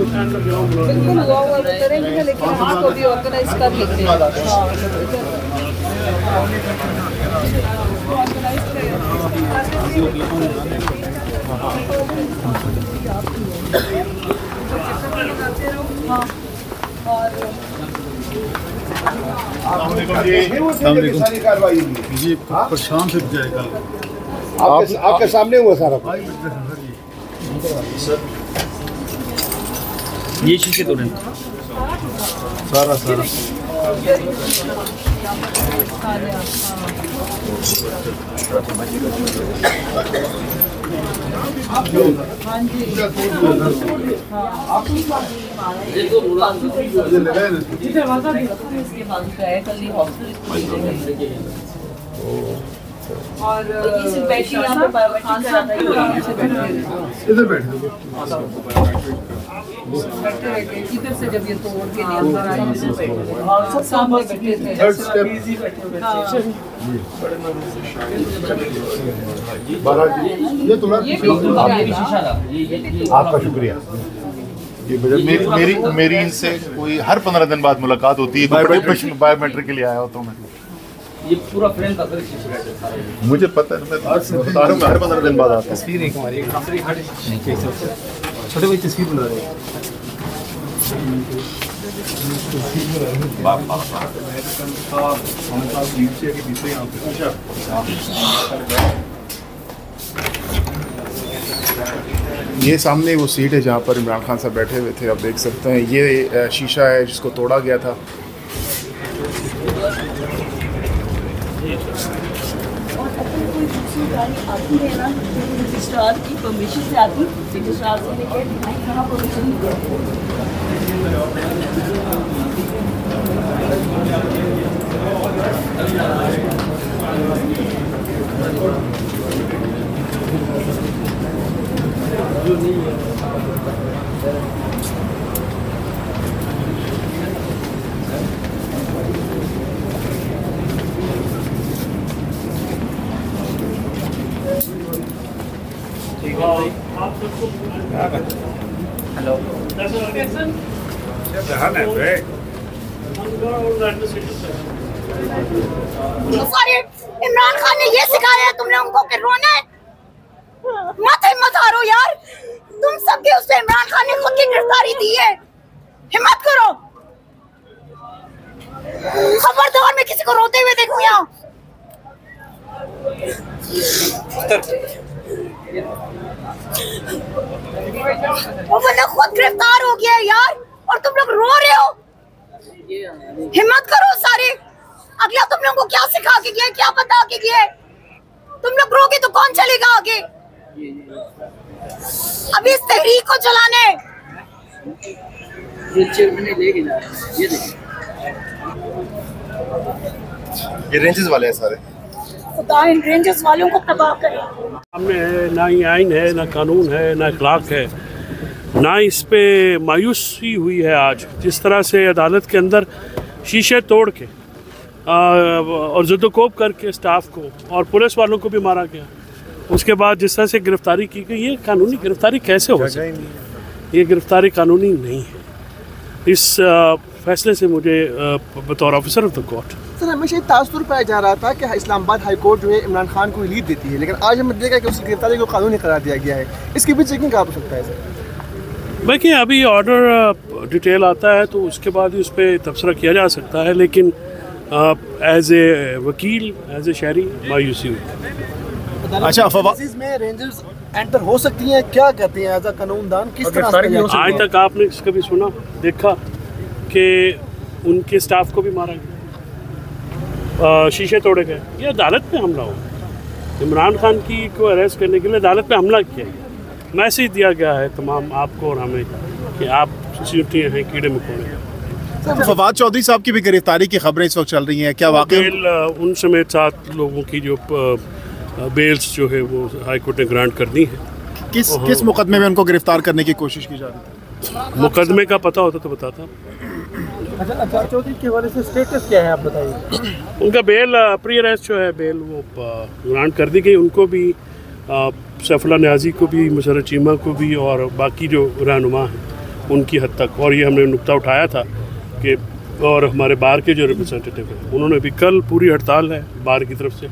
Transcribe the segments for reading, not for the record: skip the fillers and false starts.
बिल्कुल हुआ हुआ करेंगे, लेकिन हम इसको भी ऑर्गेनाइज कर लेते हैं। जी परेशान से जाएगा। आपके सामने हुआ सारा ये शीशे तोड़े सारा और इधर इधर से जब ये तोड़ के अंदर आए सामने बैठे थे। ये थोड़ा आपका शुक्रिया। मेरी इनसे कोई हर 15 दिन बाद मुलाकात होती है। बायोमेट्रिक के लिए आया होता हूँ मैं। ये पूरा फ्रेम का मुझे पता है, मैं बता रहा हूँ हर 15 दिन बाद आता है। तस्वीर एक हमारी छोटे भाई तस्वीर बना रहे हैं। ये सामने वो सीट है जहाँ पर इमरान खान साहब बैठे हुए थे, आप देख सकते हैं। ये शीशा है जिसको तोड़ा गया था। आती है ना रजिस्ट्रार की परमिशन से आती, रजिस्ट्रार से लेकर कहाँ परमिशन हेलो इमरान खान ने ये सिखाया है तुमने उनको कि रोना है, मत हिम्मत हारो यार। तुम सबके उससे इमरान खान ने खुद की गिरफ्तारी दी है, हिम्मत करो। खबरदार मैं किसी को रोते हुए देखूं यहाँ। वो बंदा खुद गिरफ्तार हो गया है यार, और तुम लोग रो रहे हो। हिम्मत करो सारे। अगला तुम लोगों को क्या सिखा के गया, क्या बता के गया? तुम लोग रोगे तो कौन चलेगा आगे? अभी इस तहरीक को चलाने ये रेंजेस वाले हैं सारे। खुदा इन रेंजर्स वालों को तबाह करे। सामने है ना ही आइन है, ना कानून है, ना अखलाक है, ना इस पे मायूसी हुई है। आज जिस तरह से अदालत के अंदर शीशे तोड़ के और ज़ुदोकोब करके स्टाफ को और पुलिस वालों को भी मारा गया, उसके बाद जिस तरह से गिरफ्तारी की गई, ये कानूनी गिरफ्तारी कैसे हो सकती है? ये गिरफ्तारी कानूनी नहीं है। इस फैसले से मुझे बतौर officer of the court sir हमेशा तासुर पाया जा रहा था कि इस्लामाबाद हाई कोर्ट जो है इमरान खान को रिलीफ देती है, लेकिन आज हमें देखा कि उसकी गिरफ्तारी को कानूनी करार दिया गया है। इसके बीच चेकिंग कहाँ हो सकता है सर? देखिए, अभी ऑर्डर डिटेल आता है तो उसके बाद ही उस पर तबसरा किया जा सकता है, लेकिन एज ए वकील, एज ए शहरी मायूसी हुई। अच्छा, में रेंजर्स एंटर हो सकती हैं, क्या कहते हैं एज अ कानूनदान? किस तरह से आज तक आपने कभी सुना, देखा कि उनके स्टाफ को भी मारा गया, शीशे तोड़े गए? ये अदालत पे हमला हो। इमरान खान की को अरेस्ट करने के लिए अदालत पे हमला किया गया। मैसेज दिया गया है तमाम आपको और हमें कि आप सिक्योरिटी हैं, कीड़े मकोड़े। फवाद चौधरी साहब की भी गिरफ्तारी की खबरें इस वक्त चल रही हैं, क्या वाकई? बेल उन समेत 7 लोगों की जो बेल्स जो है वो हाई कोर्ट ने ग्रांट करनी है। किस मुकदमे में उनको गिरफ्तार करने की कोशिश की जा रही है? मुकदमे का पता होता तो बताता। अच्छा, चौधरी के हवाले से स्टेटस क्या है आप बताइए? उनका बेल प्री अरेस्ट जो है बेल वो ग्रांट कर दी गई। उनको भी सैफुल्लाह न्याज़ी को भी, मुशर्रफ चीमा को भी और बाकी जो रहनुमा हैं उनकी हद तक। और ये हमने नुक्ता उठाया था कि और हमारे बार के जो रिप्रेजेंटेटिव हैं उन्होंने भी, कल पूरी हड़ताल है बार की तरफ से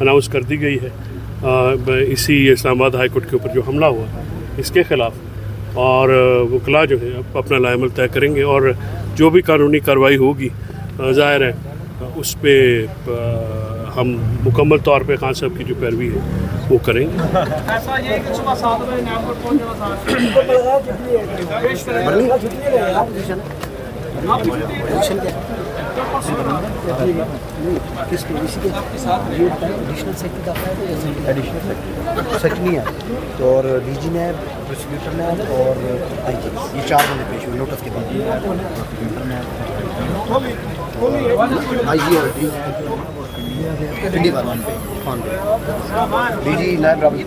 अनाउंस कर दी गई है इसी इस्लामाबाद हाई कोर्ट के ऊपर जो हमला हुआ इसके ख़िलाफ़। और वकला जो है अब अपना लाएमल तय करेंगे और जो भी कानूनी कार्रवाई होगी ज़ाहिर है उस पर हम मुकम्मल तौर पे खान साहब की जो पैरवी है वो करेंगे। ऐसा ये है कि सुबह 7 बजे नामपुर पहुंच जाना सेक्रेटरी है तो और डीजी ने, प्रोसिक्यूटर ने और आईजी, ये 4 बंदे पेश हुए नोटिस के बाद। आईजी और डीजी नायब रावत